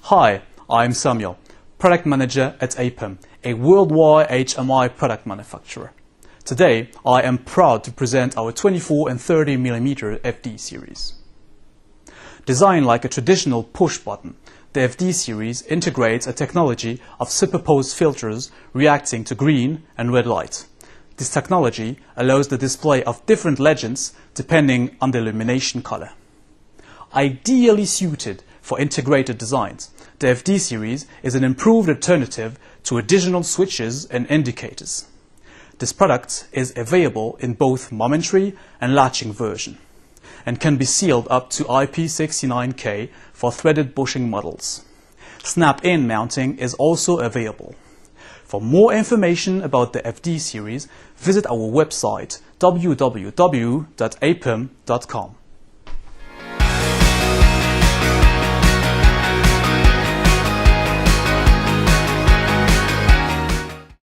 Hi, I'm Samuel, Product Manager at APEM, a worldwide HMI product manufacturer. Today, I am proud to present our 24 and 30 mm FD series. Designed like a traditional push button, the FD series integrates a technology of superposed filters reacting to green and red light. This technology allows the display of different legends depending on the illumination color. Ideally suited for integrated designs, the FD series is an improved alternative to additional switches and indicators. This product is available in both momentary and latching version and can be sealed up to IP69K for threaded bushing models. Snap-in mounting is also available. For more information about the FD series, visit our website www.apem.com.